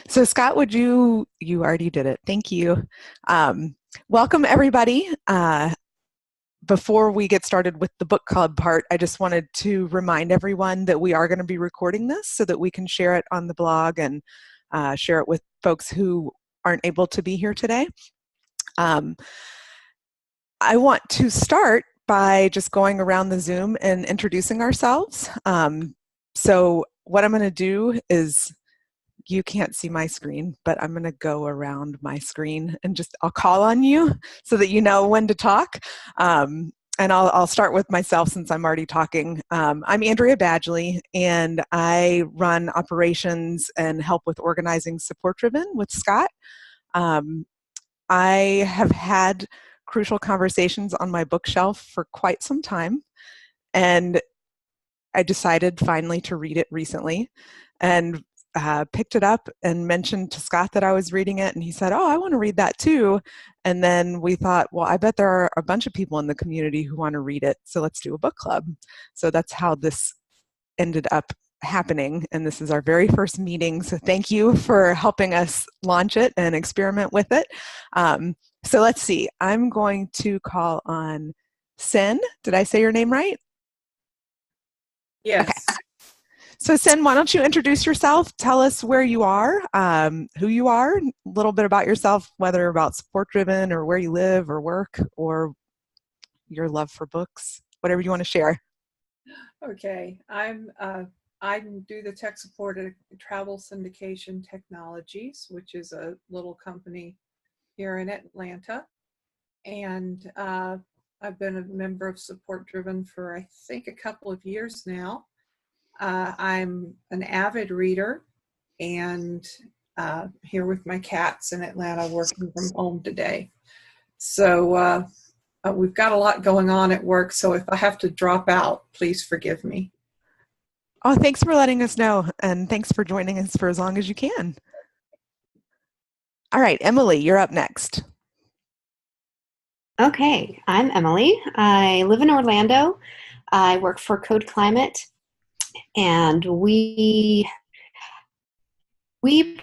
So Scott, you already did it. Thank you. Um, Welcome everybody. Before we get started with the book club part, I just wanted to remind everyone that we are going to be recording this so that we can share it on the blog and share it with folks who aren't able to be here today. I want to start by just going around the Zoom and introducing ourselves. So what I'm going to do is, you can't see my screen, but I'm going to go around my screen and I'll call on you so that you know when to talk. And I'll start with myself since I'm already talking. I'm Andrea Badgley, and I run operations and help with organizing Support Driven with Scott. I have had Crucial Conversations on my bookshelf for quite some time, and I decided finally to read it recently, and picked it up and mentioned to Scott that I was reading it, and he said, "Oh, I want to read that too." And then we thought, well, I bet there are a bunch of people in the community who want to read it, so let's do a book club. So that's how this ended up happening, and this is our very first meeting, so thank you for helping us launch it and experiment with it. So let's see, I'm going to call on Sen. Did I say your name right? Yes. Okay. So Sen, why don't you introduce yourself, tell us where you are, who you are, a little bit about yourself, whether about Support Driven or where you live or work or your love for books, whatever you want to share. Okay. I do the tech support at Travel Syndication Technologies, which is a little company here in Atlanta. And I've been a member of Support Driven for, I think, a couple of years now. I'm an avid reader and here with my cats in Atlanta working from home today. So we've got a lot going on at work, so if I have to drop out, please forgive me. Oh, thanks for letting us know, and thanks for joining us for as long as you can. All right, Emily, you're up next. Okay, I'm Emily. I live in Orlando. I work for Code Climate, and we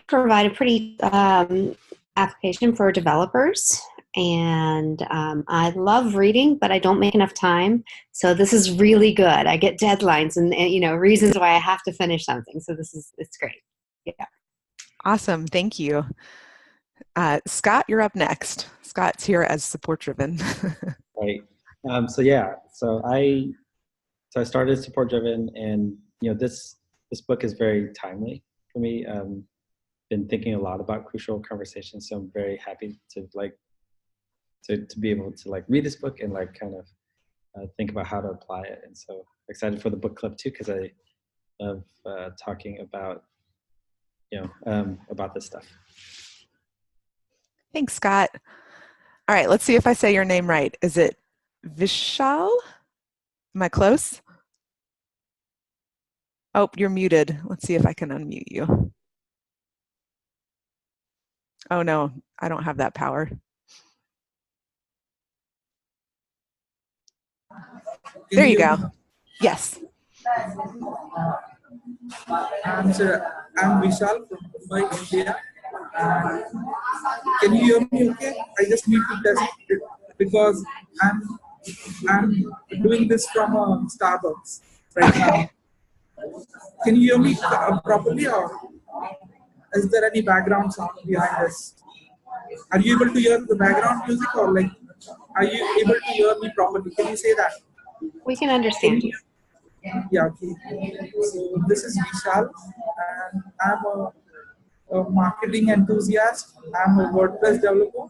provide a pretty application for developers. And I love reading, but I don't make enough time. So this is really good. I get deadlines and reasons why I have to finish something. So it's great. Yeah. Awesome, thank you. Scott, you're up next. Scott's here as Support Driven. Right. So I started Support Driven, and this book is very timely for me. Been thinking a lot about Crucial Conversations, so I'm very happy to be able to read this book and kind of think about how to apply it. And so excited for the book club too, because I love talking about about this stuff. Thanks, Scott. All right, let's see if I say your name right. Is it Vishal? Am I close? Oh, you're muted. Let's see if I can unmute you. Oh no, I don't have that power. There you go. Yes. I'm Vishal from Mumbai, India. Can you hear me okay? I just need to test it because I'm doing this from Starbucks right now. Can you hear me properly, or is there any background sound behind this? Are you able to hear the background music, or are you able to hear me properly? Can you say that? We can understand you. Yeah, okay. So this is Vishal, and I'm a marketing enthusiast. I'm a WordPress developer,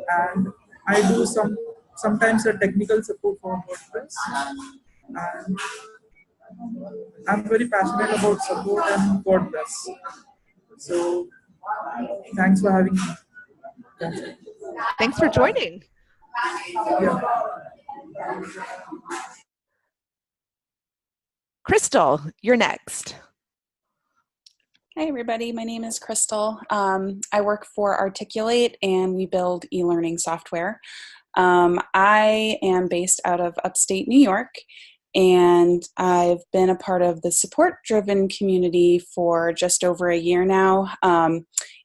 and I do sometimes a technical support for WordPress. And I'm very passionate about support and WordPress. So thanks for having me. Thanks for joining. Yeah. Crystal, you're next. Hi, everybody. My name is Crystal. I work for Articulate, and we build e-learning software. I am based out of upstate New York, and I've been a part of the support-driven community for just over a year now.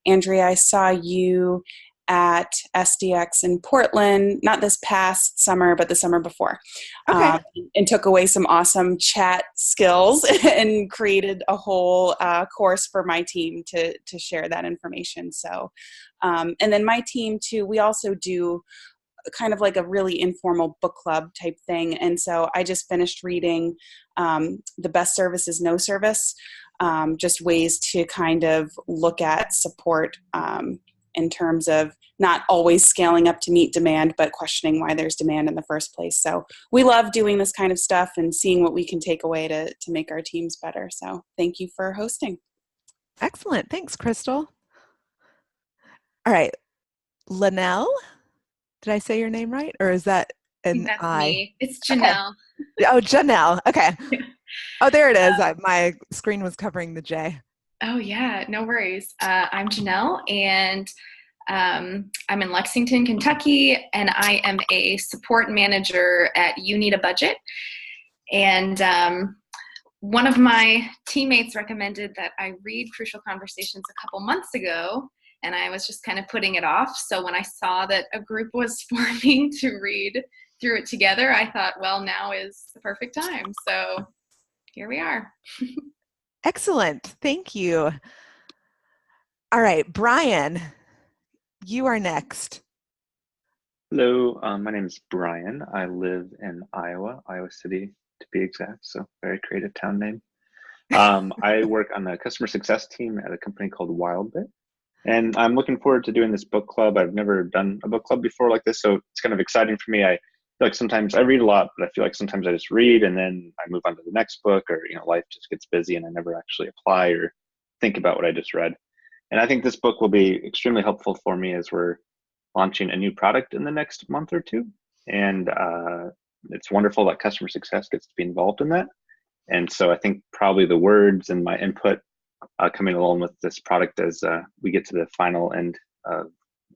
Andrea, I saw you at SDX in Portland, not this past summer, but the summer before, Okay. and took away some awesome chat skills and created a whole course for my team to share that information. So, and then my team too, we also do kind of like a really informal book club type thing. And so I just finished reading The Best Service is No Service, just ways to kind of look at support in terms of not always scaling up to meet demand, but questioning why there's demand in the first place. So we love doing this kind of stuff and seeing what we can take away to make our teams better. So thank you for hosting. Excellent. Thanks, Crystal. All right. Linnell, did I say your name right? Or is that an That's I? me. It's Janelle. Okay. Oh, Janelle. Okay. Oh, there it is. My screen was covering the J. Oh, yeah. No worries. I'm Janelle, and I'm in Lexington, Kentucky, and I am a support manager at You Need a Budget. And one of my teammates recommended that I read Crucial Conversations a couple months ago, and I was just kind of putting it off. So when I saw that a group was forming to read through it together, I thought, well, now is the perfect time. So here we are. Excellent. Thank you. All right, Brian, you are next. Hello, my name is Brian. I live in Iowa City to be exact, so very creative town name. I work on the customer success team at a company called WildBit, and I'm looking forward to doing this book club. I've never done a book club before like this, so it's kind of exciting for me. I feel like sometimes I read a lot, but I feel like sometimes I just read and then I move on to the next book, or life just gets busy and I never actually apply or think about what I just read. And I think this book will be extremely helpful for me as we're launching a new product in the next month or two. And it's wonderful that customer success gets to be involved in that. And so I think probably the words and my input coming along with this product as we get to the final end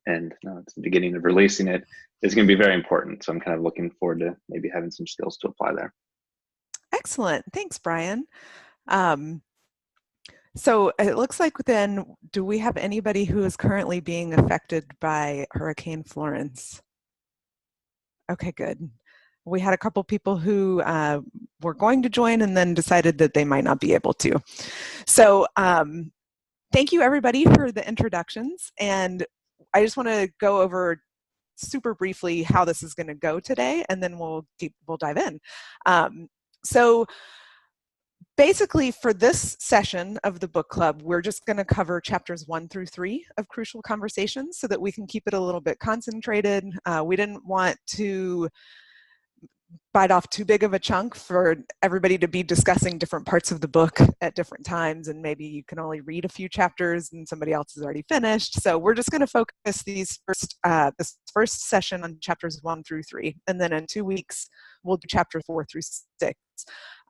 it's the beginning of releasing it, is going to be very important. So I'm kind of looking forward to maybe having some skills to apply there. Excellent. Thanks, Brian. So it looks like then, do we have anybody who is currently being affected by Hurricane Florence? Okay, good. We had a couple people who were going to join and then decided that they might not be able to. So thank you everybody for the introductions. And I just want to go over super briefly how this is going to go today, and then we'll dive in. So basically, for this session of the book club, we're just going to cover chapters 1 through 3 of Crucial Conversations so that we can keep it a little bit concentrated. We didn't want to bite off too big of a chunk for everybody to be discussing different parts of the book at different times, and maybe you can only read a few chapters and somebody else has already finished. So we're just going to focus this first session on chapters 1 through 3, and then in 2 weeks we'll do chapter 4 through 6.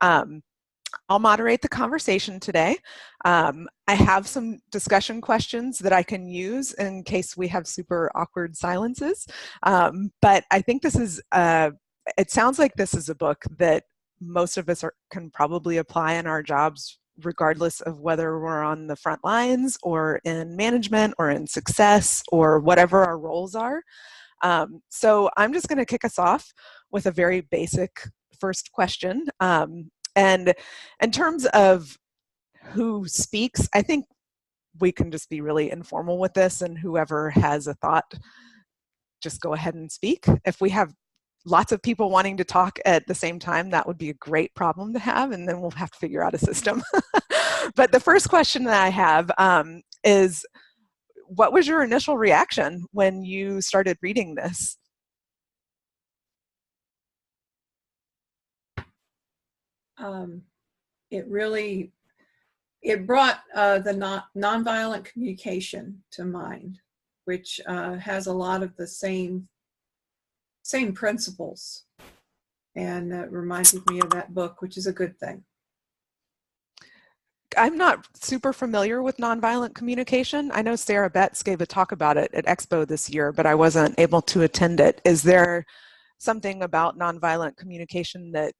I'll moderate the conversation today. I have some discussion questions that I can use in case we have super awkward silences, but I think this is it sounds like this is a book that most of us can probably apply in our jobs, regardless of whether we're on the front lines or in management or in success or whatever our roles are. So I'm just going to kick us off with a very basic first question. And in terms of who speaks, I think we can just be really informal with this, and whoever has a thought, just go ahead and speak. If we have lots of people wanting to talk at the same time, that would be a great problem to have, and then we'll have to figure out a system. But the first question that I have is, what was your initial reaction when you started reading this? It brought the nonviolent communication to mind, which has a lot of the same principles, and that reminded me of that book, which is a good thing. I'm not super familiar with nonviolent communication. I know Sarah Betts gave a talk about it at Expo this year, but I wasn't able to attend it. Is there something about nonviolent communication that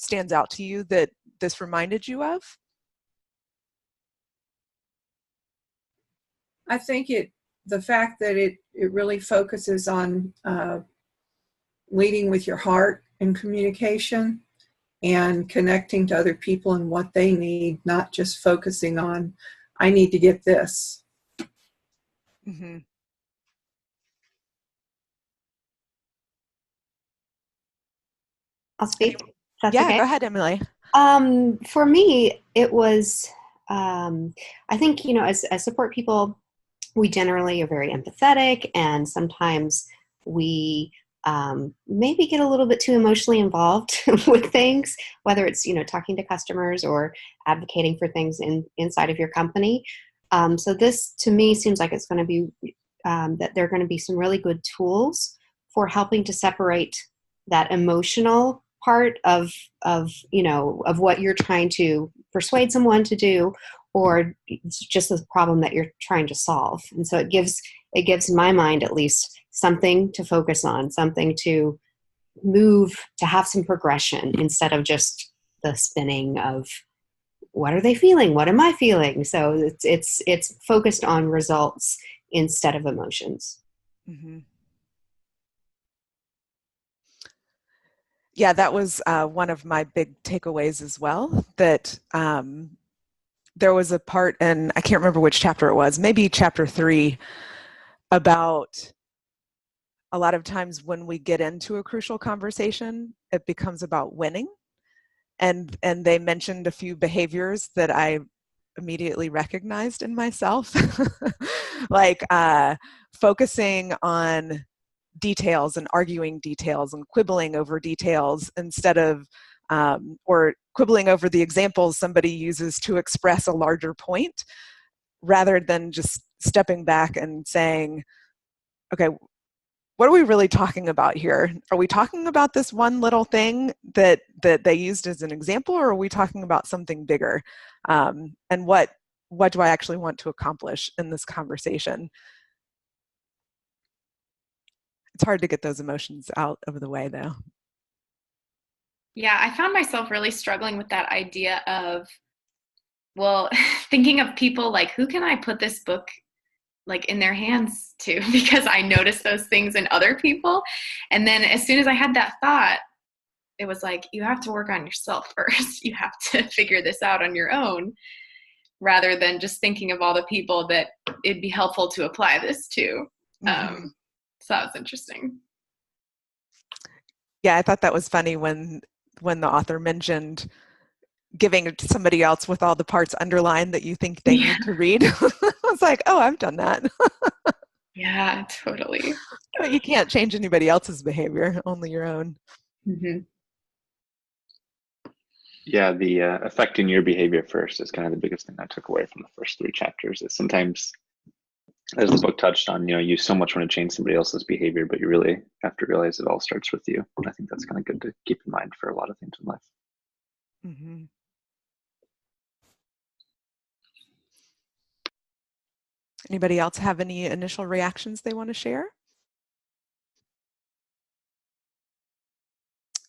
stands out to you that this reminded you of? I think the fact that it really focuses on leading with your heart and communication and connecting to other people and what they need, not just focusing on, I need to get this. Mm-hmm. I'll speak. That's yeah, okay. Go ahead, Emily. For me, it was, I think, as support people, we generally are very empathetic, and sometimes we maybe get a little bit too emotionally involved with things, whether it's, talking to customers or advocating for things inside of your company. So this, to me, seems like it's going to be, that there are going to be some really good tools for helping to separate that emotional part of what you're trying to persuade someone to do, or it's just the problem that you're trying to solve. And so it gives my mind at least something to focus on, something to move, to have some progression instead of just the spinning of what are they feeling? What am I feeling? So it's focused on results instead of emotions. Mm-hmm. Yeah, that was one of my big takeaways as well, that there was a part in, I can't remember which chapter it was, maybe chapter 3, about a lot of times when we get into a crucial conversation, it becomes about winning. And they mentioned a few behaviors that I immediately recognized in myself, like focusing on details and arguing details and quibbling over details instead of, or quibbling over the examples somebody uses to express a larger point, rather than just stepping back and saying, okay, what are we really talking about here? Are we talking about this one little thing that they used as an example, or are we talking about something bigger? And what do I actually want to accomplish in this conversation? It's hard to get those emotions out of the way, though. Yeah, I found myself really struggling with that idea of, well, thinking of people like, who can I put this book like in their hands to? Because I noticed those things in other people. And then as soon as I had that thought, it was like, you have to work on yourself first. You have to figure this out on your own, rather than just thinking of all the people that it'd be helpful to apply this to. Mm-hmm. So that was interesting. Yeah, I thought that was funny when the author mentioned giving it to somebody else with all the parts underlined that you think they need to read. I was like, oh, I've done that. Yeah, totally. But you can't change anybody else's behavior, only your own. Mm-hmm. Yeah, the affecting your behavior first is kind of the biggest thing I took away from the first 3 chapters. Is sometimes, as the book touched on, you so much want to change somebody else's behavior, but you really have to realize it all starts with you. And I think that's kind of good to keep in mind for a lot of things in life. Mm-hmm. Anybody else have any initial reactions they want to share?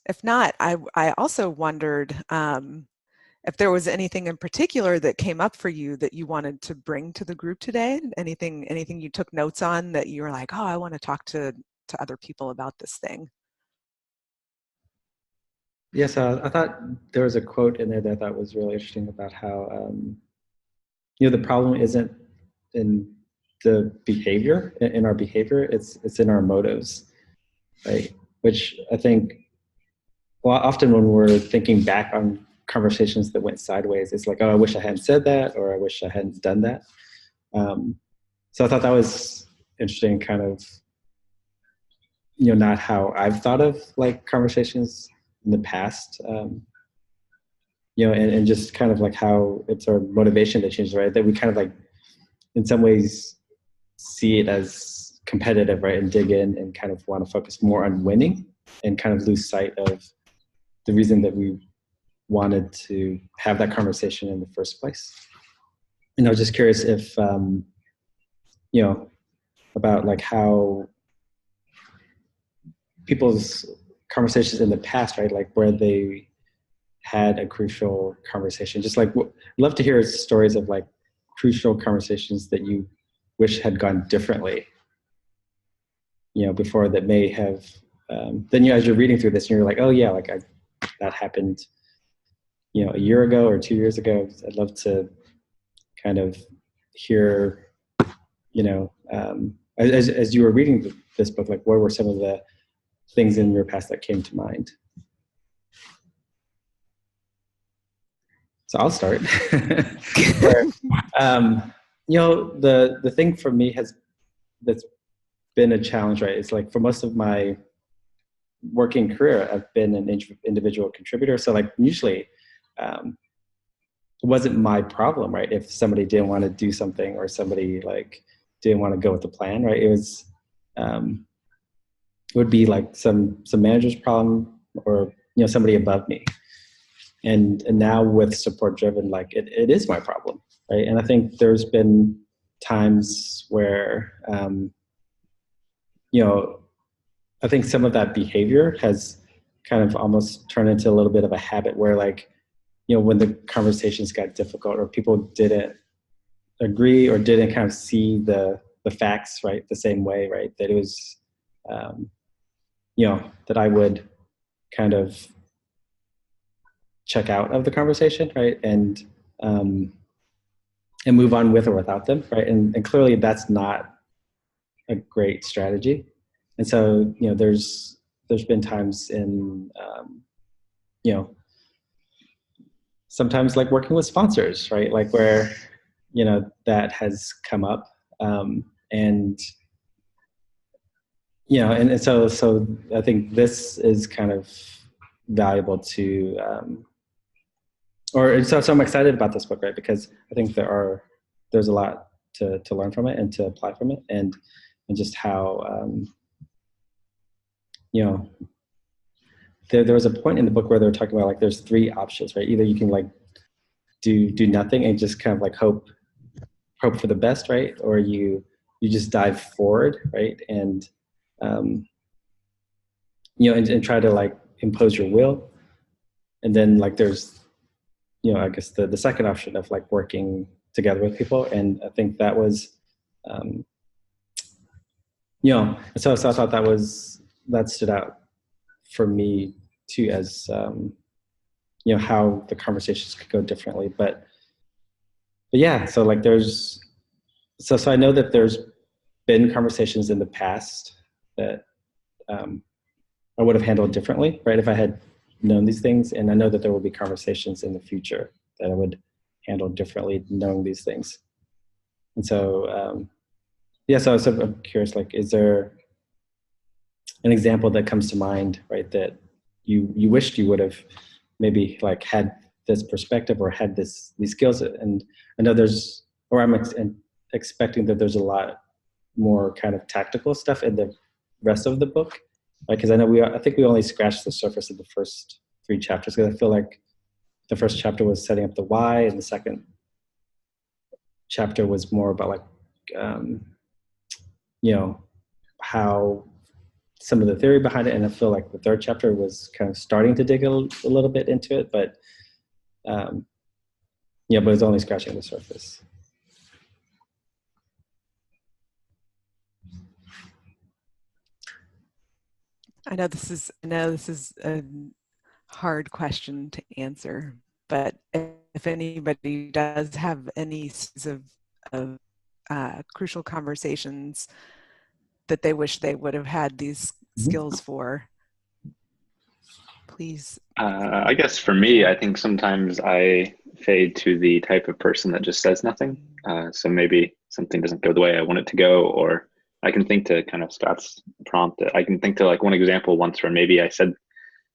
If not, I also wondered if there was anything in particular that came up for you that you wanted to bring to the group today. Anything you took notes on that you were like, oh, I want to talk to other people about this thing. Yes, I thought there was a quote in there that I thought was really interesting about how the problem isn't in the behavior, in our behavior, it's in our motives, right? Which I think, well, often when we're thinking back on conversations that went sideways, it's like, oh, I wish I hadn't said that, or I wish I hadn't done that. So I thought that was interesting, kind of, not how I've thought of like conversations in the past, and just kind of like how it's our motivation that changes, right? That we kind of like, in some ways, see it as competitive, right? And dig in and kind of want to focus more on winning and kind of lose sight of the reason that we wanted to have that conversation in the first place. And I was just curious if, about like how people's conversations in the past, right? Like where they had a crucial conversation? Just like, I'd love to hear stories of like crucial conversations that you wish had gone differently, before, that may have, then, as you're reading through this and you're like, oh yeah, like that happened, a year ago or 2 years ago. I'd love to kind of hear, as you were reading this book, like what were some of the things in your past that came to mind? So I'll start. Where, the thing for me that's been a challenge, right? It's like for most of my working career, I've been an individual contributor. So like usually it wasn't my problem, right? If somebody didn't want to do something or somebody like didn't want to go with the plan, right? It was, it would be like some manager's problem or, somebody above me. And now with support driven, like it is my problem, right? And I think there's been times where, I think some of that behavior has kind of almost turned into a little bit of a habit where like, when the conversations got difficult or people didn't agree or didn't kind of see the facts, right, the same way, right, that it was, that I would kind of check out of the conversation, right, and move on with or without them, right, and clearly that's not a great strategy. And so, there's been times in, sometimes like working with sponsors, right, like where, that has come up, and so I think this is kind of valuable to, so I'm excited about this book, right, because I think there's a lot to learn from it and to apply from it, and just how, there was a point in the book where they were talking about like there's 3 options, right? Either you can like do nothing and just kind of like hope for the best, right? Or you just dive forward, right? And and try to like impose your will. And then like there's, I guess the second option of like working together with people. And I think that was, so I thought that stood out for me too, as, how the conversations could go differently. But yeah, so like so I know that there's been conversations in the past that I would have handled differently, right, if I had known these things. And I know that there will be conversations in the future that I would handle differently knowing these things. And so, so I'm curious, like, is there an example that comes to mind, right, that you wished you would have maybe like had this perspective or had these skills? And I know I'm expecting that there's a lot more kind of tactical stuff in the rest of the book, right? Because I know I think we only scratched the surface of the first 3 chapters, because I feel like the first chapter was setting up the why, and the second chapter was more about like, how some of the theory behind it. And I feel like the third chapter was kind of starting to dig a little bit into it, but but it's only scratching the surface. I know this is a hard question to answer, but if anybody does have any of crucial conversations that they wish they would have had these skills for, please. I guess for me, I think sometimes I fade to the type of person that just says nothing. So maybe something doesn't go the way I want it to go, or I can think to kind of Scott's prompt. I can think to like one example once where maybe I said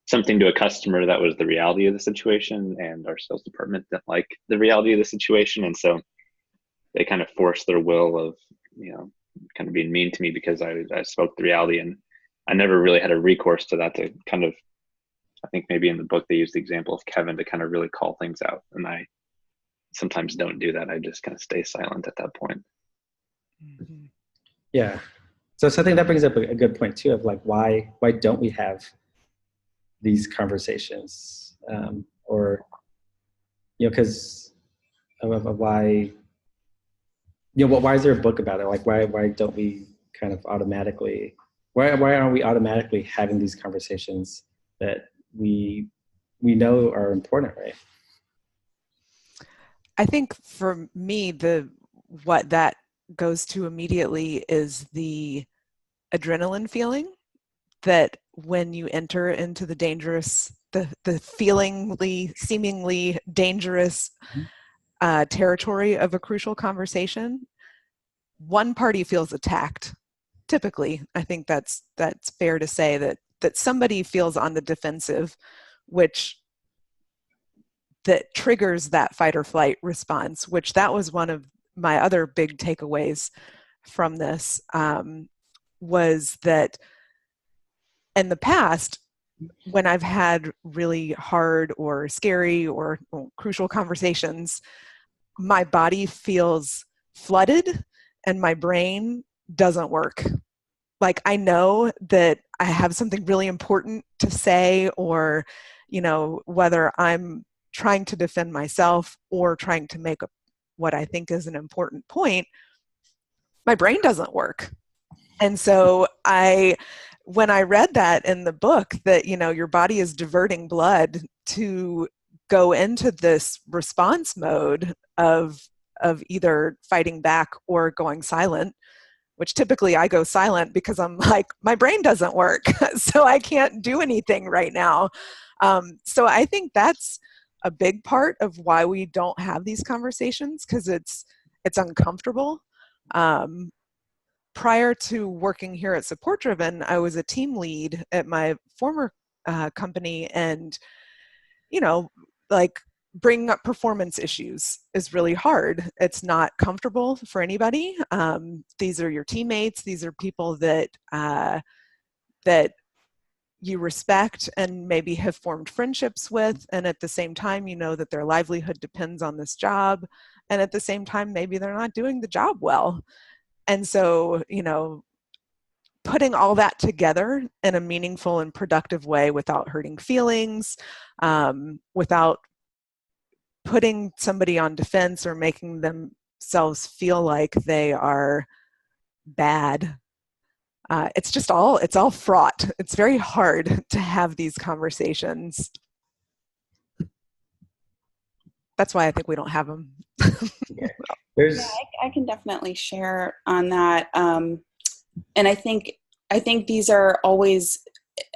something to a customer that was the reality of the situation, and our sales department didn't like the reality of the situation. And so they kind of forced their will of, kind of being mean to me because I spoke the reality, and I never really had a recourse to that to kind of, I think maybe in the book they used the example of Kevin to kind of really call things out. And I sometimes don't do that. I just kind of stay silent at that point. Mm-hmm. Yeah. So I think that brings up a good point too, of like, why don't we have these conversations? or, because of why, why is there a book about it? Like, why don't we kind of automatically, why aren't we automatically having these conversations that we know are important, right? I think for me, what that goes to immediately is the adrenaline feeling that when you enter into the dangerous, the seemingly dangerous territory of a crucial conversation, one party feels attacked. Typically, I think that's fair to say that somebody feels on the defensive, which that triggers that fight or flight response, which that was one of my other big takeaways from this, was that in the past, when I've had really hard or scary or crucial conversations, my body feels flooded and my brain doesn't work. Like, I know that I have something really important to say, or, whether I'm trying to defend myself or trying to make what I think is an important point, my brain doesn't work. And so when I read that in the book, that, your body is diverting blood to go into this response mode of either fighting back or going silent, which typically I go silent because I'm like, my brain doesn't work, so I can't do anything right now. So I think that's a big part of why we don't have these conversations, because it's uncomfortable. Prior to working here at Support Driven, I was a team lead at my former company, and bringing up performance issues is really hard. It's not comfortable for anybody. These are your teammates. These are people that you respect and maybe have formed friendships with, and at the same time, that their livelihood depends on this job, and at the same time, maybe they're not doing the job well. And so, putting all that together in a meaningful and productive way without hurting feelings, without putting somebody on defense or making themselves feel like they are bad. It's all fraught. It's very hard to have these conversations. That's why I think we don't have them. I can definitely share on that. And I think these are always,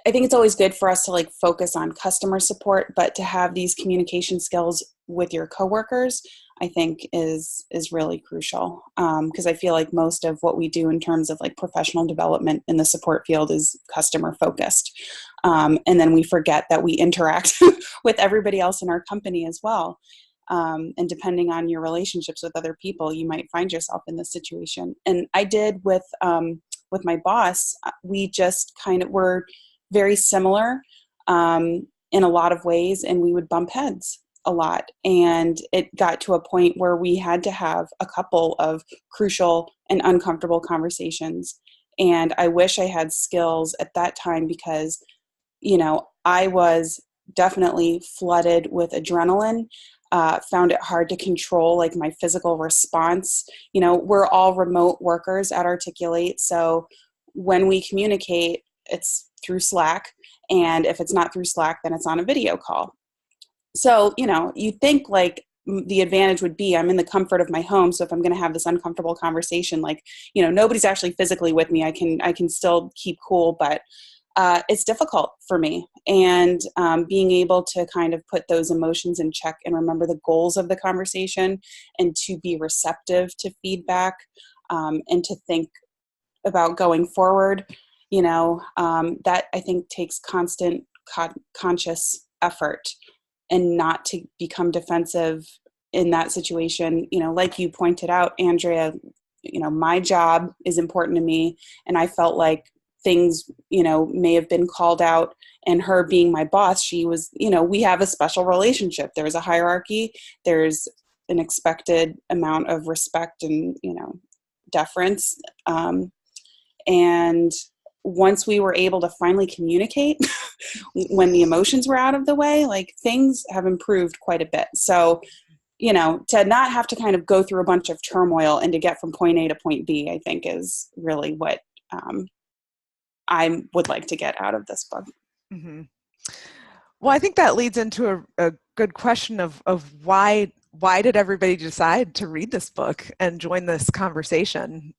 I think it's always good for us to focus on customer support, but to have these communication skills with your coworkers, I think is really crucial. Because I feel like most of what we do in terms of professional development in the support field is customer focused. And then we forget that we interact with everybody else in our company as well. And depending on your relationships with other people, you might find yourself in this situation. And I did with my boss. We just kind of were very similar in a lot of ways, and we would bump heads a lot. And it got to a point where we had to have a couple of crucial and uncomfortable conversations. And I wish I had skills at that time, because, I was definitely flooded with adrenaline. Found it hard to control my physical response. We're all remote workers at Articulate, so when we communicate, it's through Slack, and if it's not through Slack, then it's on a video call. So you think the advantage would be I'm in the comfort of my home, so if I'm going to have this uncomfortable conversation, nobody's actually physically with me, I can still keep cool, but it's difficult for me. And being able to kind of put those emotions in check and remember the goals of the conversation, and to be receptive to feedback, and to think about going forward, that I think takes constant conscious effort, and not to become defensive in that situation. Like you pointed out, Andrea, my job is important to me, and I felt like things, may have been called out, and her being my boss, she was, we have a special relationship. There's a hierarchy. There's an expected amount of respect and, deference. And once we were able to finally communicate when the emotions were out of the way, like things have improved quite a bit. So, you know, to not have to kind of go through a bunch of turmoil and to get from point A to point B, I think is really what I would like to get out of this book. Mm-hmm. Well, I think that leads into a good question of why did everybody decide to read this book and join this conversation?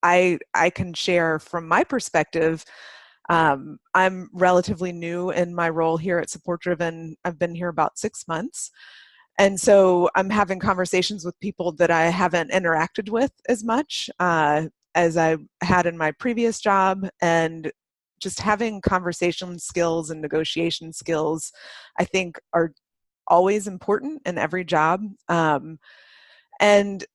I can share from my perspective. I'm relatively new in my role here at Support Driven. I've been here about 6 months. And so I'm having conversations with people that I haven't interacted with as much as I had in my previous job. And just having conversation skills and negotiation skills, I think, are always important in every job. And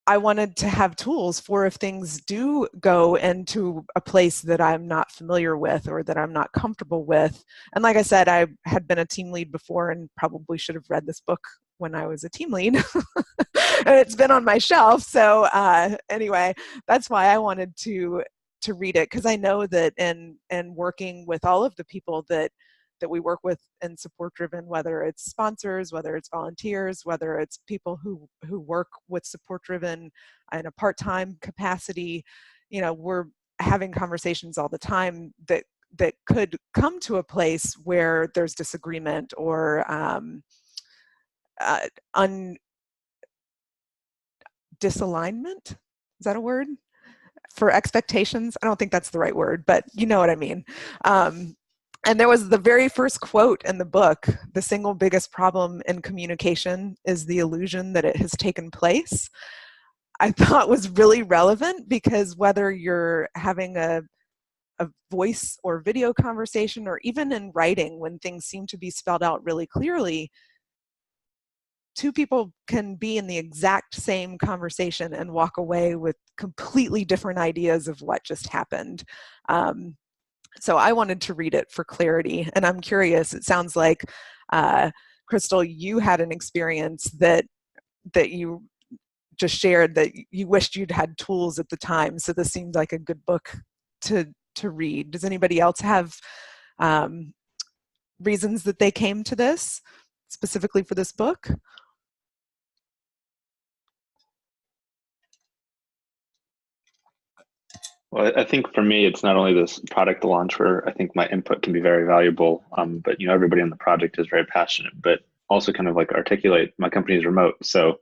I wanted to have tools for if things do go into a place that I'm not familiar with or that I'm not comfortable with. And like I said, I had been a team lead before and probably should have read this book when I was a team lead. And it's been on my shelf. So anyway, that's why I wanted to read it, because I know that in working with all of the people that we work with in Support Driven, whether it's sponsors, whether it's volunteers, whether it's people who work with Support Driven in a part-time capacity, you know, we're having conversations all the time that could come to a place where there's disagreement or disalignment. Is that a word? For expectations? I don't think that's the right word, but you know what I mean. And there was the very first quote in the book: the single biggest problem in communication is the illusion that it has taken place. I thought was really relevant, because whether you're having a voice or video conversation, or even in writing, when things seem to be spelled out really clearly, two people can be in the exact same conversation and walk away with completely different ideas of what just happened. So I wanted to read it for clarity, and I'm curious. It sounds like, Crystal, you had an experience that you just shared, that you wished you'd had tools at the time. So this seemed like a good book to read. Does anybody else have reasons that they came to this specifically for this book? Well, I think for me, it's not only this product launch where I think my input can be very valuable, but you know, everybody on the project is very passionate, but also kind of like articulate my company is remote. So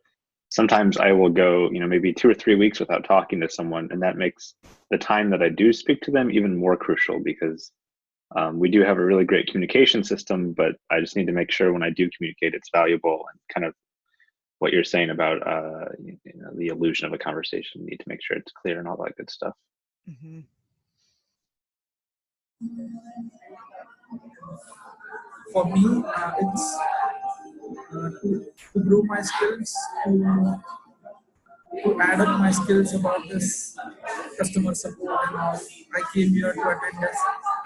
sometimes I will go, you know, maybe 2 or 3 weeks without talking to someone, and that makes the time that I do speak to them even more crucial, because we do have a really great communication system, but I just need to make sure when I do communicate, it's valuable, and kind of what you're saying about you know, the illusion of a conversation. You need to make sure it's clear and all that good stuff. Mm-hmm. For me, it's to grow my skills, to add up my skills about this customer support and all. I came here to attend this,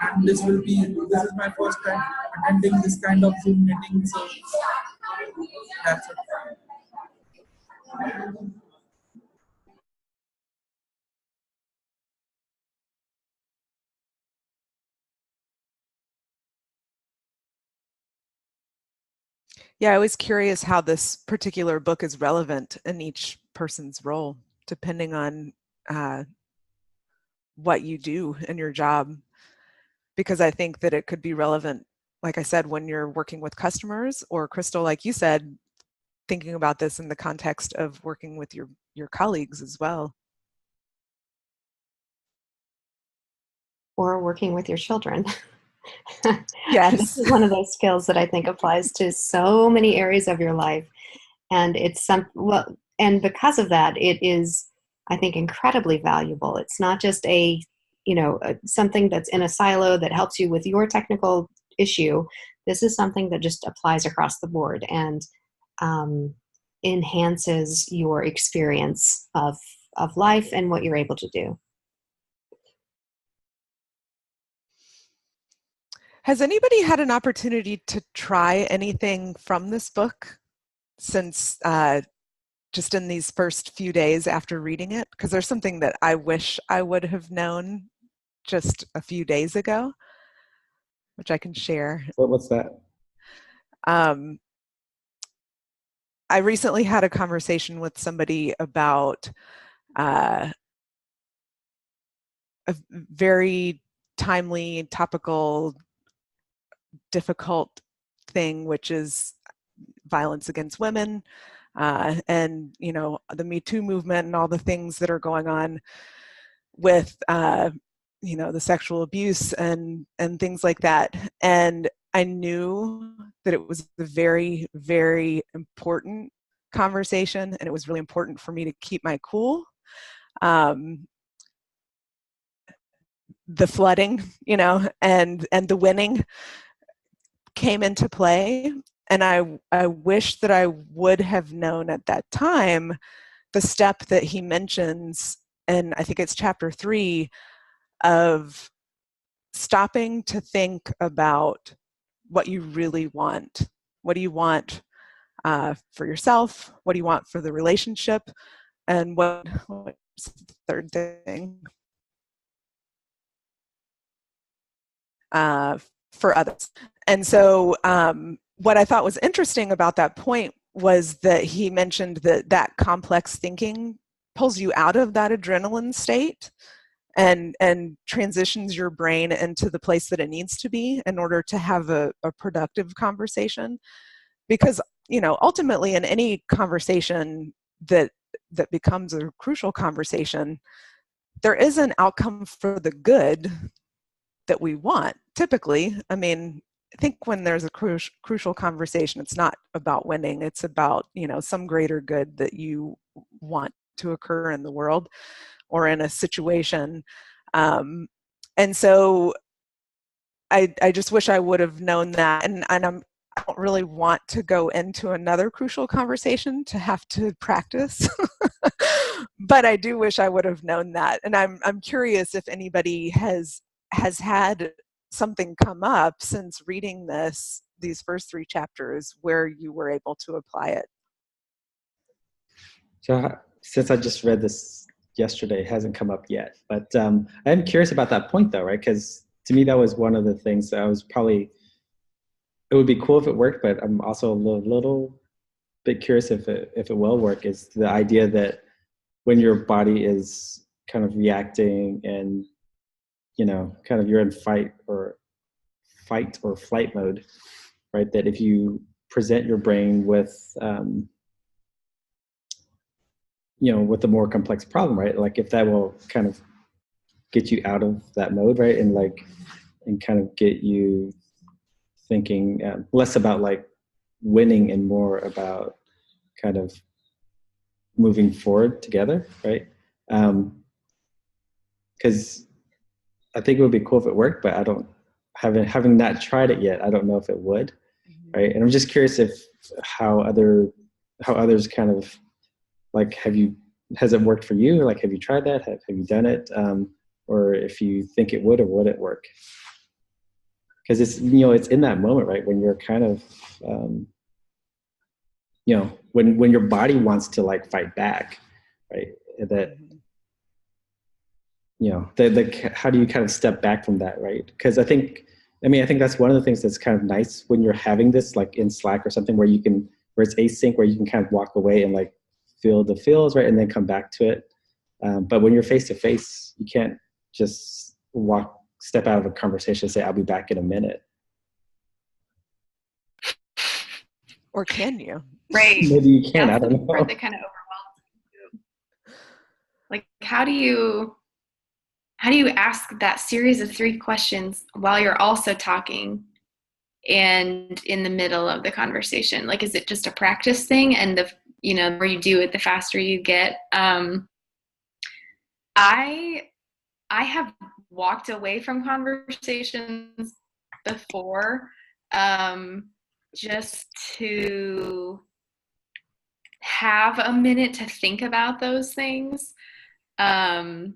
and this is my first time attending this kind of Zoom meeting, so that's it. Yeah, I was curious how this particular book is relevant in each person's role, depending on what you do in your job, because I think that it could be relevant, like I said, when you're working with customers, or Crystal, like you said, thinking about this in the context of working with your colleagues as well. Or working with your children. Yes. This is one of those skills that I think applies to so many areas of your life. And and because of that, it is, I think, incredibly valuable. It's not just something that's in a silo that helps you with your technical issue. This is something that just applies across the board and enhances your experience of life and what you're able to do. Has anybody had an opportunity to try anything from this book since just in these first few days after reading it? Because there's something that I wish I would have known just a few days ago, which I can share. What's that? I recently had a conversation with somebody about a very timely, topical, difficult thing, which is violence against women, and the Me Too movement and all the things that are going on with the sexual abuse and things like that. And I knew that it was a very, very important conversation, and it was really important for me to keep my cool. The flooding, and the winning came into play. And I wish that I would have known at that time the step that he mentions, and I think it's chapter 3, of stopping to think about what you really want. What do you want for yourself? What do you want for the relationship? And what's the third thing? For others. And so what I thought was interesting about that point was that he mentioned that complex thinking pulls you out of that adrenaline state and transitions your brain into the place that it needs to be in order to have a productive conversation. Because, ultimately in any conversation that becomes a crucial conversation, there is an outcome for the good that we want, typically. I mean, I think when there's a crucial conversation, it's not about winning. It's about, some greater good that you want to occur in the world or in a situation. And so I just wish I would have known that. And I don't really want to go into another crucial conversation to have to practice. But I do wish I would have known that. And I'm curious if anybody has had something come up since reading these first 3 chapters where you were able to apply it. So since I just read this yesterday, it hasn't come up yet. But I am curious about that point though, right? Because to me, that was one of the things that I was probably, it would be cool if it worked, but I'm also a little bit curious if it will work, is the idea that when your body is kind of reacting and kind of you're in fight or flight mode, right? That if you present your brain with, with a more complex problem, right? Like if that will kind of get you out of that mode, right? And kind of get you thinking less about like winning and more about kind of moving forward together, right? Because I think it would be cool if it worked, but I don't, having not tried it yet, I don't know if it would, right? And I'm just curious how others kind of like, has it worked for you? Like, have you tried that? Have you done it? Or if you think it would or wouldn't work? Because it's, it's in that moment, right? When you're kind of, when your body wants to like fight back, right? That, how do you kind of step back from that, right? Because I think that's one of the things that's kind of nice when you're having this like in Slack or something where it's async, where you can kind of walk away and like feel the feels, right? And then come back to it. But when you're face to face, you can't just step out of a conversation and say, I'll be back in a minute. Or can you? Right. Maybe you can, I don't know. That kind of overwhelms you. Like, how do you ask that series of 3 questions while you're also talking and in the middle of the conversation? Like, is it just a practice thing? And the more you do it, the faster you get. I have walked away from conversations before, just to have a minute to think about those things. I've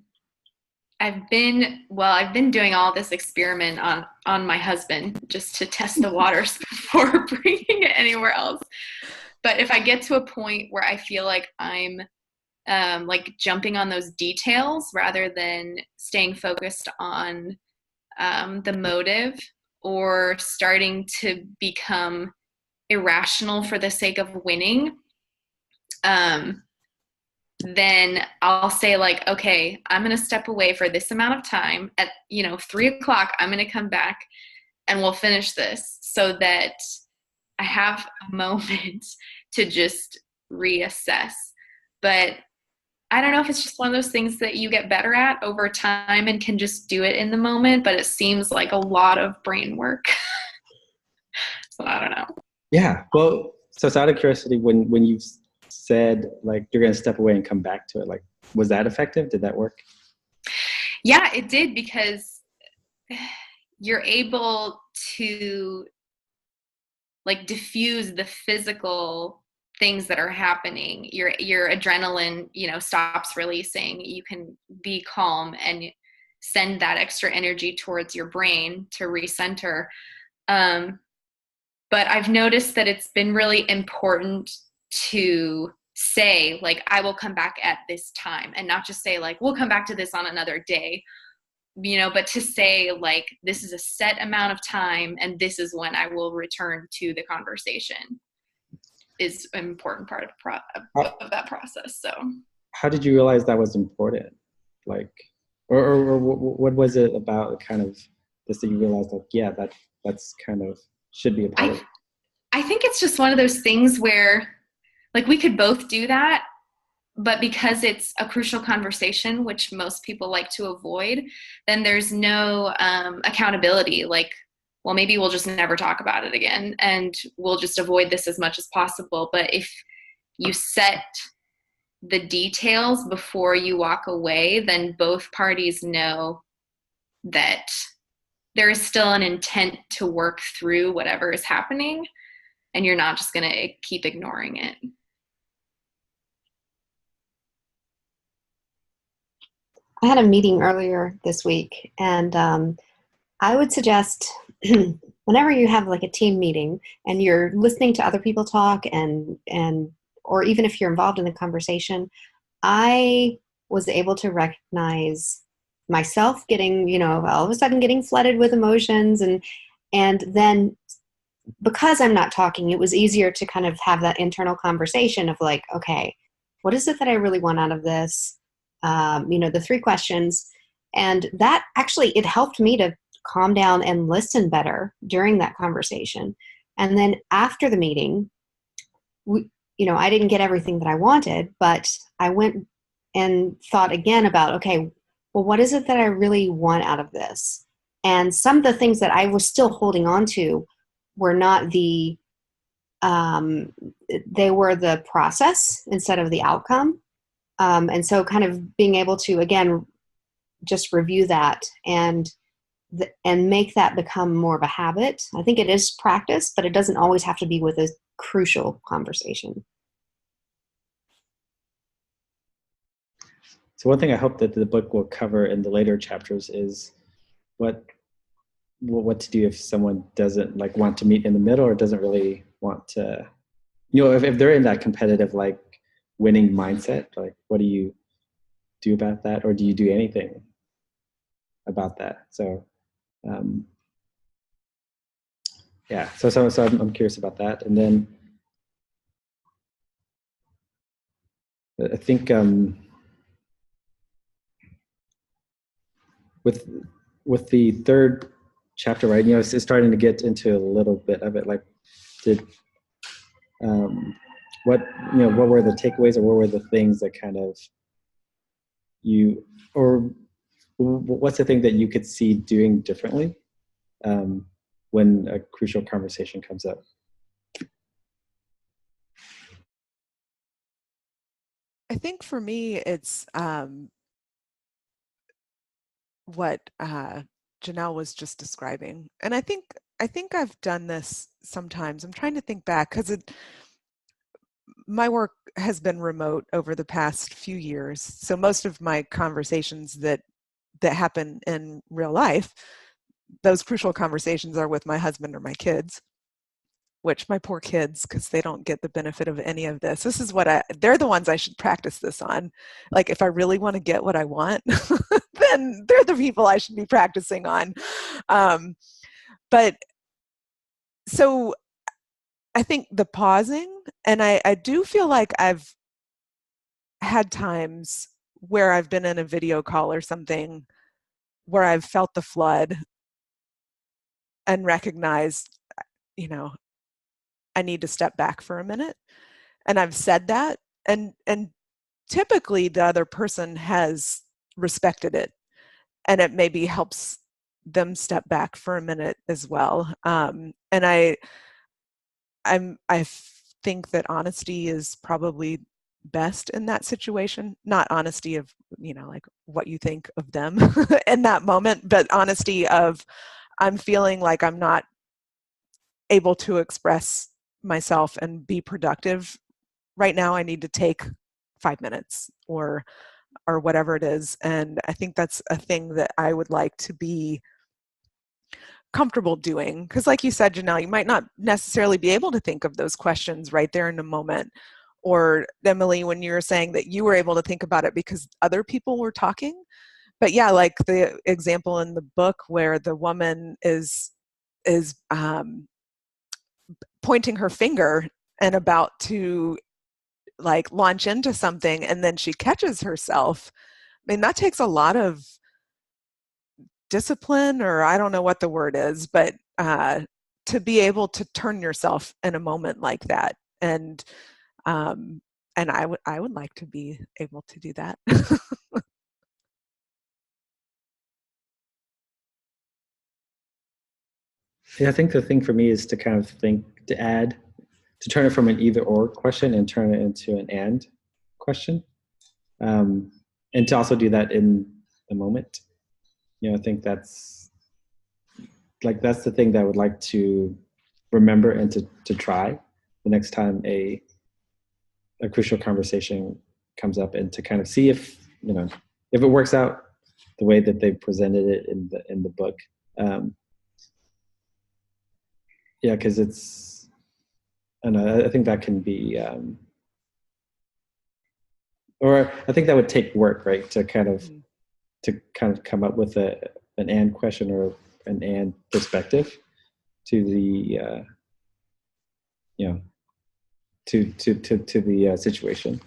been doing all this experiment on my husband just to test the waters before bringing it anywhere else. But if I get to a point where I feel like I'm like jumping on those details rather than staying focused on the motive, or starting to become irrational for the sake of winning, then I'll say like, okay, I'm going to step away for this amount of time. At 3:00, I'm going to come back and we'll finish this, so that I have a moment to just reassess. But I don't know if it's just one of those things that you get better at over time and can just do it in the moment, but it seems like a lot of brain work. So I don't know. Yeah. Well, so it's out of curiosity, when you said like you're going to step away and come back to it, like, was that effective? Did that work? Yeah, it did, because you're able to like diffuse the physical things that are happening. Your adrenaline, stops releasing. You can be calm and send that extra energy towards your brain to recenter. But I've noticed that it's been really important to say, like, I will come back at this time, and not just say, like, we'll come back to this on another day, but to say, like, this is a set amount of time, and this is when I will return to the conversation, is an important part of that process. So how did you realize that was important? Like, or what was it about kind of this that you realized, like, yeah, that's kind of should be a part of it? I think it's just one of those things where, like, we could both do that, but because it's a crucial conversation, which most people like to avoid, then there's no accountability. Like, well, maybe we'll just never talk about it again, and we'll just avoid this as much as possible. But if you set the details before you walk away, then both parties know that there is still an intent to work through whatever is happening, and you're not just going to keep ignoring it. I had a meeting earlier this week, and I would suggest whenever you have like a team meeting and you're listening to other people talk, and or even if you're involved in the conversation, I was able to recognize myself getting, all of a sudden getting flooded with emotions, and then because I'm not talking, it was easier to kind of have that internal conversation of like, okay, what is it that I really want out of this? The 3 questions. And that actually, it helped me to calm down and listen better during that conversation. And then after the meeting, I didn't get everything that I wanted, but I went and thought again about, okay, well, what is it that I really want out of this? And some of the things that I was still holding on to were not they were the process instead of the outcome. And so kind of being able to, again, just review that and make that become more of a habit. I think it is practice, but it doesn't always have to be with a crucial conversation. So one thing I hope that the book will cover in the later chapters is what to do if someone doesn't like want to meet in the middle, or doesn't really want to, if they're in that competitive, like, winning mindset, like, what do you do about that? Or do you do anything about that? So, yeah, so I'm curious about that. And then I think with the 3rd chapter, right, it's starting to get into a little bit of it. Like, what were the takeaways, or what were the things that kind of or what's the thing that you could see doing differently when a crucial conversation comes up? I think for me, it's what Janelle was just describing. And I think I've done this sometimes. I'm trying to think back, because my work has been remote over the past few years. So most of my conversations that happen in real life, those crucial conversations are with my husband or my kids. which my poor kids, because they don't get the benefit of any of this. This is what they're the ones I should practice this on. Like, if I really want to get what I want, then they're the people I should be practicing on. But so I think the pausing, and I do feel like I've had times where I've been in a video call or something where I've felt the flood and recognized, I need to step back for a minute. And I've said that, and typically the other person has respected it, and it maybe helps them step back for a minute as well. And I think that honesty is probably best in that situation. Not honesty of, like what you think of them in that moment, but honesty of, I'm feeling like I'm not able to express myself and be productive right now. I need to take 5 minutes or whatever it is. And I think that's a thing that I would like to be comfortable doing, because like you said, Janelle, you might not necessarily be able to think of those questions right there in the moment. Or Emily, when you were saying that you were able to think about it because other people were talking. But yeah, like the example in the book where the woman is pointing her finger and about to like launch into something, and then she catches herself. I mean, that takes a lot of discipline, or I don't know what the word is, but to be able to turn yourself in a moment like that. And I would like to be able to do that. Yeah, I think the thing for me is to kind of to turn it from an either or question and turn it into an and question. And to also do that in the moment. I think that's the thing that I would like to remember and to try the next time a crucial conversation comes up, and to kind of see if it works out the way that they presented it in the book. Yeah, because it's, I think that can be, or I think that would take work, right? To kind of come up with an and question or an and perspective to the, to the situation.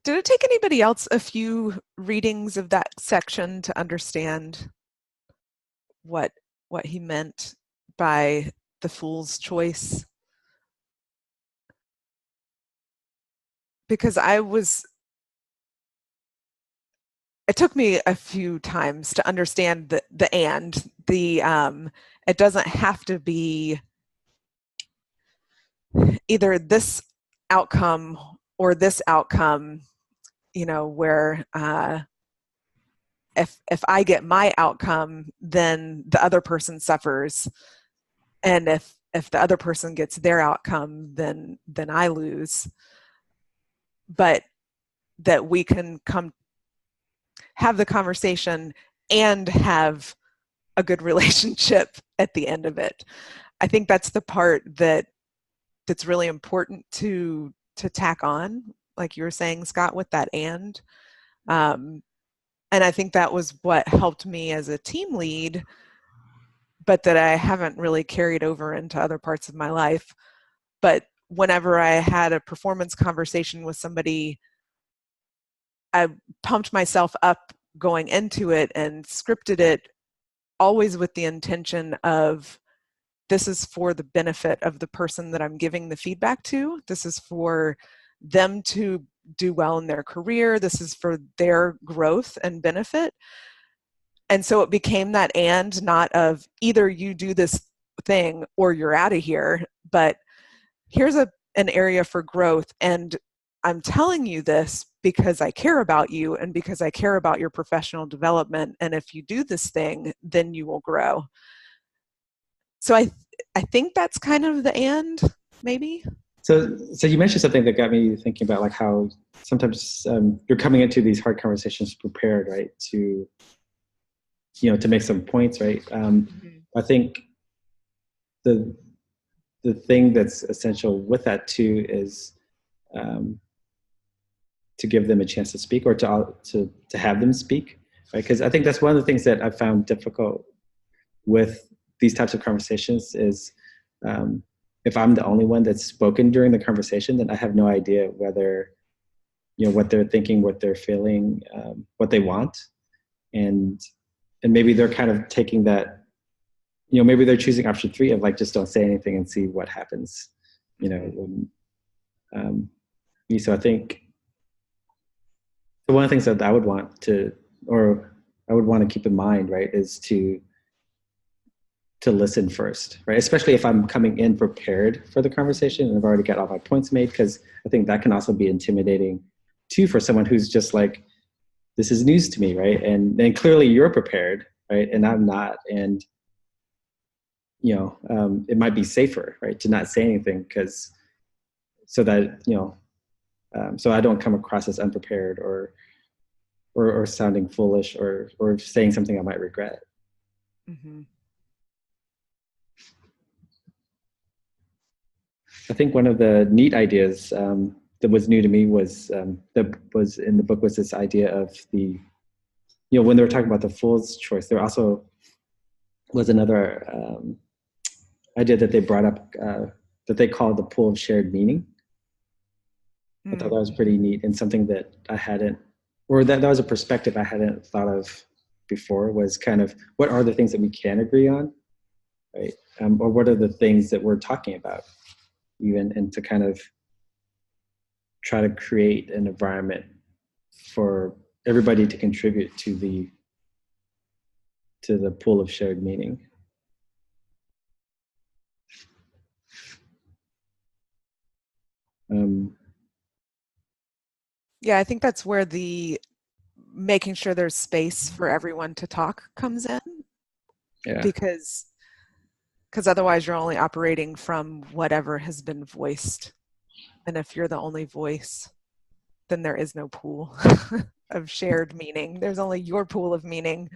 Did it take anybody else a few readings of that section to understand what he meant by the fool's choice? Because it took me a few times to understand the and the it doesn't have to be either this outcome or this outcome, where if I get my outcome, then the other person suffers, and if the other person gets their outcome, then I lose. But that we can have the conversation and have a good relationship at the end of it. I think that's the part that's really important to tack on, like you were saying, Scott, with that and I think that was what helped me as a team lead, but that I haven't really carried over into other parts of my life. But whenever I had a performance conversation with somebody, I pumped myself up going into it and scripted it always with the intention of, this is for the benefit of the person that I'm giving the feedback to. This is for them to do well in their career. This is for their growth and benefit. And so it became that and, not of either you do this thing or you're out of here, but here's an area for growth. And I'm telling you this because I care about you and because I care about your professional development. And if you do this thing, then you will grow. So I think that's kind of the and, maybe. So you mentioned something that got me thinking about, like, how sometimes you're coming into these hard conversations prepared, right, to make some points, right? I think the thing that's essential with that too is to give them a chance to speak, or to have them speak, right? Because I think that's one of the things that I found difficult with these types of conversations is if I'm the only one that's spoken during the conversation, then I have no idea whether, what they're thinking, what they're feeling, what they want. And maybe they're kind of taking that, maybe they're choosing option 3 of like, just don't say anything and see what happens, so I think one of the things that I would want to keep in mind, right, is to listen first, right? Especially if I'm coming in prepared for the conversation and I've already got all my points made, because I think that can also be intimidating too for someone who's just like, this is news to me, right? And then clearly you're prepared, right? And I'm not. And, it might be safer, right, to not say anything so that, so I don't come across as unprepared or sounding foolish or saying something I might regret. Mm-hmm. I think one of the neat ideas that was new to me was that was in the book was this idea of the, when they were talking about the fool's choice, there also was another idea that they brought up that they called the pool of shared meaning. I thought that was pretty neat, and something that I hadn't, or that was a perspective I hadn't thought of before, was kind of what are the things that we can agree on, right? Or what are the things that we're talking about even, and to kind of try to create an environment for everybody to contribute to the pool of shared meaning. Yeah, I think that's where the making sure there's space for everyone to talk comes in. Yeah. Because otherwise you're only operating from whatever has been voiced. And if you're the only voice, then there is no pool of shared meaning. There's only your pool of meaning.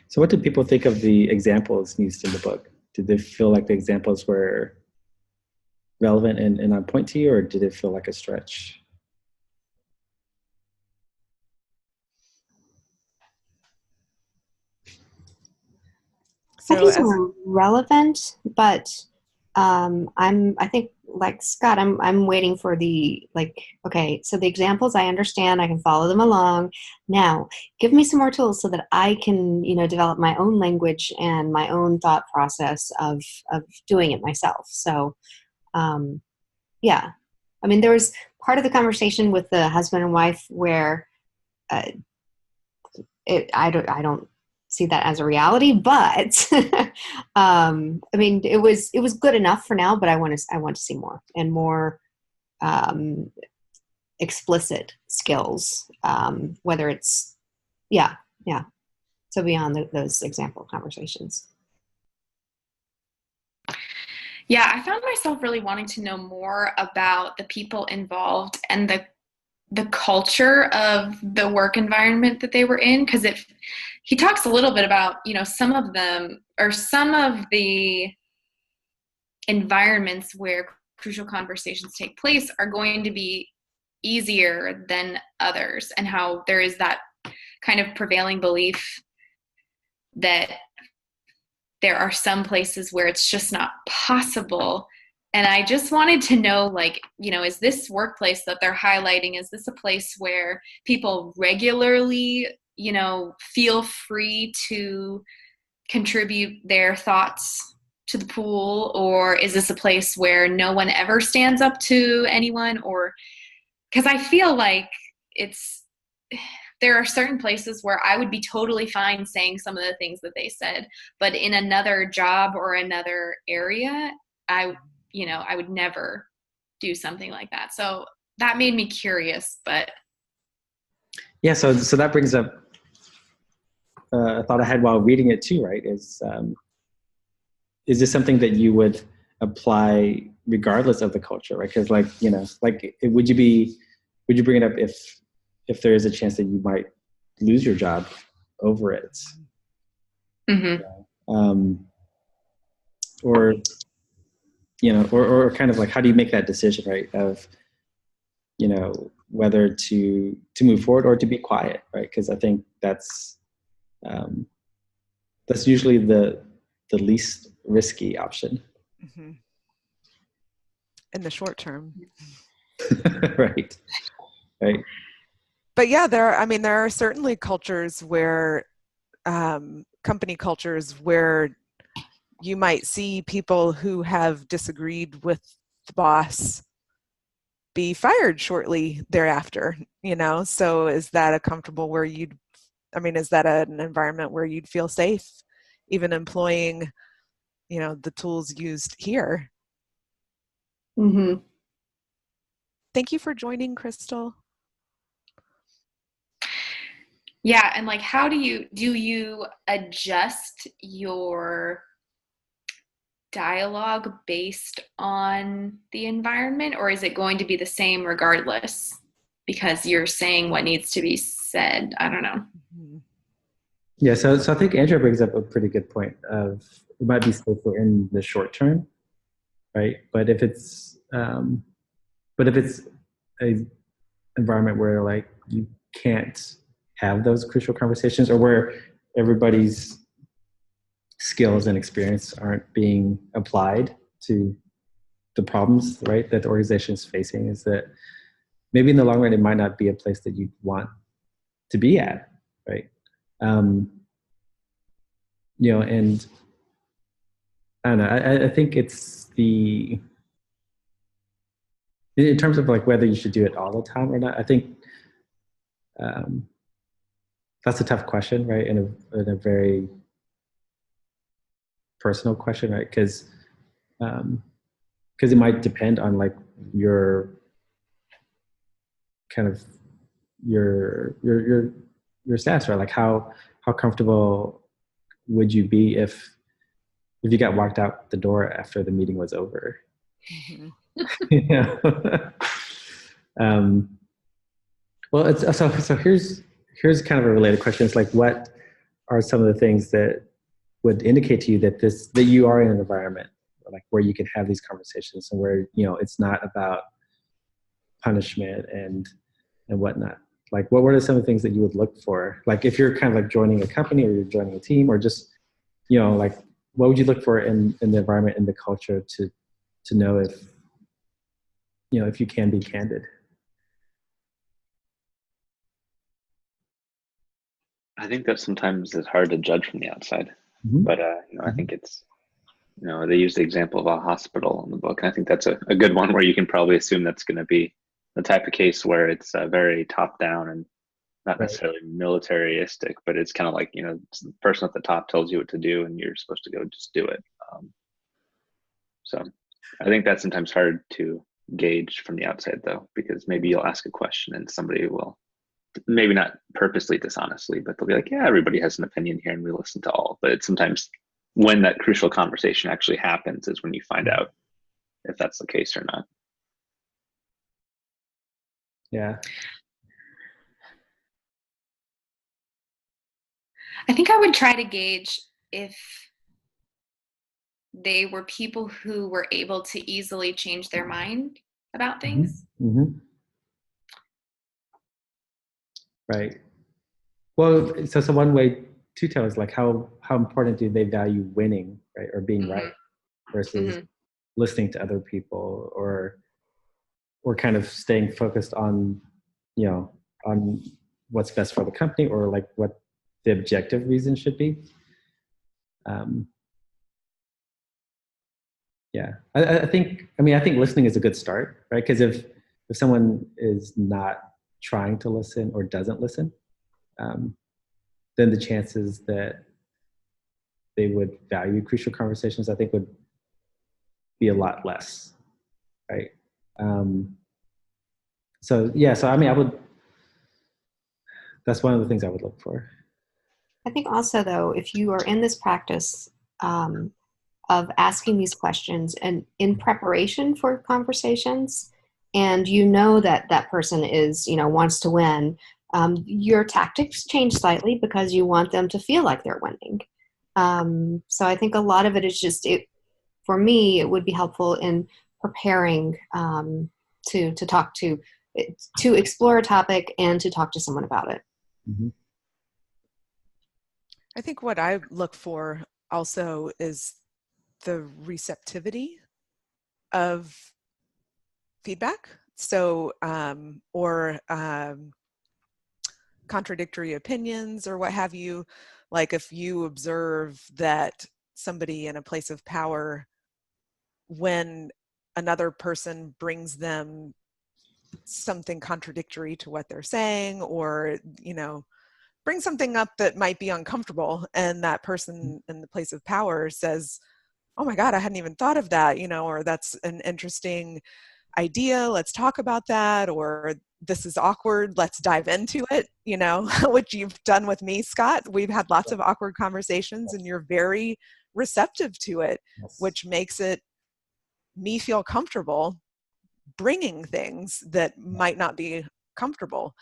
So what did people think of the examples used in the book? Did they feel like the examples were relevant and on point to you, or did it feel like a stretch? I think they're relevant, but I think like Scott, I'm waiting for the, okay, so the examples I understand, I can follow them along. Now, give me some more tools so that I can, develop my own language and my own thought process of doing it myself. So, yeah. I mean, there was part of the conversation with the husband and wife where I don't see that as a reality, but I mean, it was good enough for now, but I want to see more and more explicit skills, whether it's so beyond those example conversations. Yeah, I found myself really wanting to know more about the people involved and the culture of the work environment that they were in, because he talks a little bit about, some of them, or some of the environments where crucial conversations take place are going to be easier than others, and how there is that kind of prevailing belief that there are some places where it's just not possible. And I just wanted to know, is this workplace that they're highlighting, is this a place where people regularly, feel free to contribute their thoughts to the pool? Or is this a place where no one ever stands up to anyone? Or, because I feel like there are certain places where I would be totally fine saying some of the things that they said, but in another job or another area, I would never do something like that. So that made me curious, but. Yeah, so that brings up a thought I had while reading it too, right? Is this something that you would apply regardless of the culture, right? Because would you bring it up if there is a chance that you might lose your job over it. Mm-hmm. Or, you know, or kind of like, how do you make that decision, right? Of, you know, whether to move forward or to be quiet, right? Because I think that's usually the least risky option. Mm-hmm. In the short term. Right. But yeah, there are certainly cultures where, company cultures where you might see people who have disagreed with the boss be fired shortly thereafter, you know? So is that a comfortable where is that an environment where you'd feel safe, even employing, you know, the tools used here? Mm-hmm. Thank you for joining, Crystal. Yeah, and like, how do you adjust your dialogue based on the environment, or is it going to be the same regardless because you're saying what needs to be said? I don't know. Yeah, so I think Andrea brings up a pretty good point of it might be safer in the short term, right? But if it's a environment where like you can't have those crucial conversations, or where everybody's skills and experience aren't being applied to the problems, right, that the organization is facing, is that maybe in the long run it might not be a place that you want to be at, right? You know, and I don't know, I think it's in terms of like whether you should do it all the time or not, I think that's a tough question, right? In a very personal question, right? Because it might depend on like your kind of your status, right? Like how comfortable would you be if you got walked out the door after the meeting was over? Mm-hmm. Yeah. Well, it's so here's kind of a related question. It's like, what are some of the things that would indicate to you that you are in an environment like where you can have these conversations, and where, you know, it's not about punishment and whatnot? Like, what are some of the things that you would look for? Like, if you're kind of like joining a company, or you're joining a team, or just, you know, like, what would you look for in the environment, in the culture, to know if, you know, if you can be candid? I think that sometimes it's hard to judge from the outside, Mm-hmm. but you know, I think it's, you know, they use the example of a hospital in the book, and I think that's a good one where you can probably assume that's going to be the type of case where it's very top down and not necessarily militaristic, but it's kind of like, you know, the person at the top tells you what to do and you're supposed to go just do it. So I think that's sometimes hard to gauge from the outside, though, because maybe you'll ask a question and somebody will, maybe not purposely dishonestly, but they'll be like, yeah, everybody has an opinion here and we listen to all. But it's sometimes when that crucial conversation actually happens is when you find out if that's the case or not. Yeah. I think I would try to gauge if they were people who were able to easily change their mind about things. Mm-hmm. Right. Well, so one way to tell is like how important do they value winning, right, or being right, versus listening to other people, or kind of staying focused on, you know, on what's best for the company, or like what the objective reason should be. Yeah, I think listening is a good start, right? Because if someone is not trying to listen or doesn't listen, then the chances that they would value crucial conversations, I think, would be a lot less, right? So I mean, that's one of the things I would look for. I think also, though, if you are in this practice of asking these questions and in preparation for conversations, and you know that person is, you know, wants to win, your tactics change slightly because you want them to feel like they're winning. So I think a lot of it is just, for me, it would be helpful in preparing to talk to explore a topic and to talk to someone about it. Mm-hmm. I think what I look for also is the receptivity of feedback. So, or contradictory opinions or what have you. Like if you observe that somebody in a place of power, when another person brings them something contradictory to what they're saying, or, you know, bring something up that might be uncomfortable, and that person in the place of power says, oh my God, I hadn't even thought of that, you know, or that's an interesting idea, let's talk about that, or this is awkward, let's dive into it, you know, which you've done with me, Scott. We've had lots of awkward conversations and you're very receptive to it, which makes it me feel comfortable bringing things that might not be comfortable.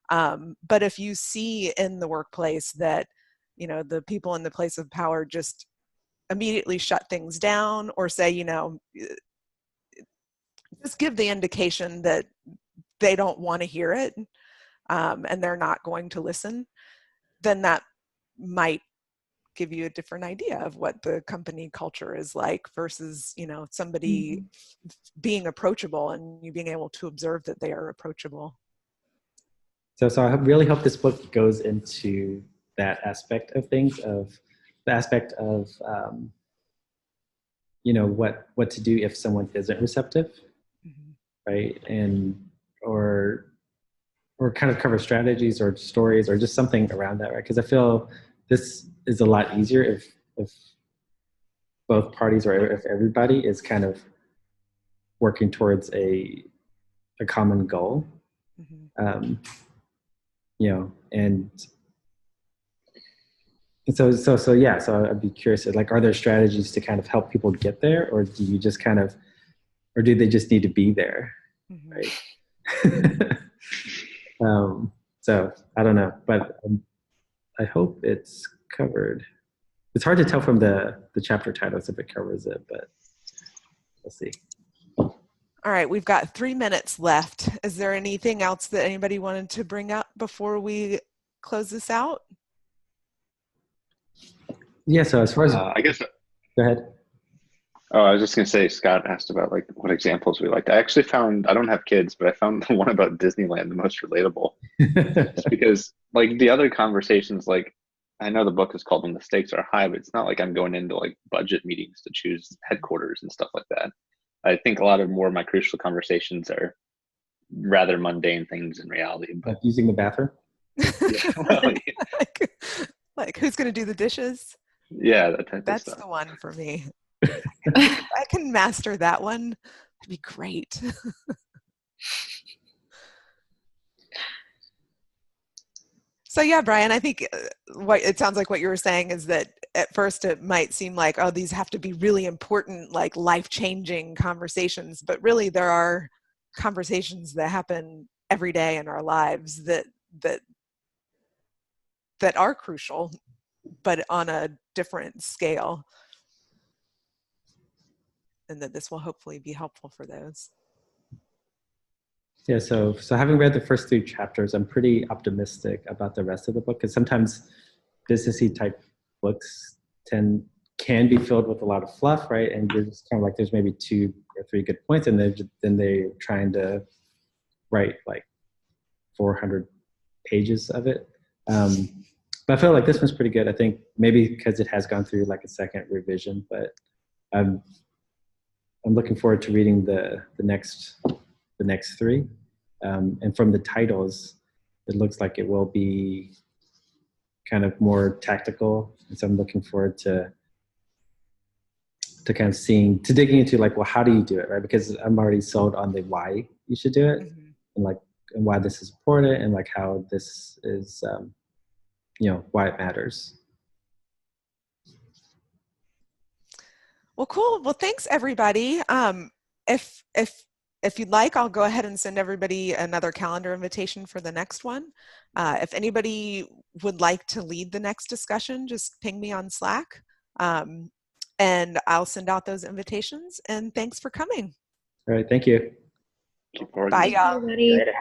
But if you see in the workplace that, you know, the people in the place of power just immediately shut things down or say, you know, just give the indication that they don't want to hear it, and they're not going to listen, then that might give you a different idea of what the company culture is like versus, you know, somebody being approachable and you being able to observe that they are approachable. So I really hope this book goes into that aspect of things, of the aspect of, you know, what to do if someone isn't receptive, right? And, or kind of cover strategies or stories or just something around that, right? Because I feel this is a lot easier if both parties or if everybody is kind of working towards a common goal. You know, and so yeah, so I'd be curious, like, are there strategies to kind of help people get there, or do you just kind of, or do they just need to be there, right? So I don't know, but I hope it's covered. It's hard to tell from the chapter titles if it covers it, but we'll see. All right, we've got 3 minutes left. Is there anything else that anybody wanted to bring up before we close this out? Yeah, so as far as I guess. Go ahead. Oh, I was just gonna say, Scott asked about like what examples we liked. I actually found, I don't have kids, but I found the one about Disneyland the most relatable. Just because like the other conversations, like I know the book is called When the Stakes Are High, but it's not like I'm going into like budget meetings to choose headquarters and stuff like that. I think a lot of more of my crucial conversations are rather mundane things in reality. But like using the bathroom? Yeah, well, yeah. like who's going to do the dishes? Yeah, that type That's of stuff. the one for me. I can master that one. That'd be great. So yeah, Brian, I think what it sounds like what you were saying is that at first it might seem like, oh, these have to be really important, like life-changing conversations, but really there are conversations that happen every day in our lives that are crucial, but on a different scale. And that this will hopefully be helpful for those. Yeah, so having read the first 3 chapters, I'm pretty optimistic about the rest of the book, because sometimes businessy type books can be filled with a lot of fluff, right? And you're just kind of like, there's maybe 2 or 3 good points, and then they're trying to write like 400 pages of it. But I feel like this one's pretty good. I think maybe because it has gone through like a second revision, but I'm looking forward to reading the next 3. And from the titles, it looks like it will be kind of more tactical. And so I'm looking forward to kind of digging into like, well, how do you do it, right? Because I'm already sold on the why you should do it, and why this is important, and like how this is, why it matters. Well, cool. Well, thanks everybody. If if you'd like, I'll go ahead and send everybody another calendar invitation for the next one. If anybody would like to lead the next discussion, just ping me on Slack, and I'll send out those invitations. And thanks for coming. All right, thank you. Look forward to Bye, it. y'all. Everybody. Later.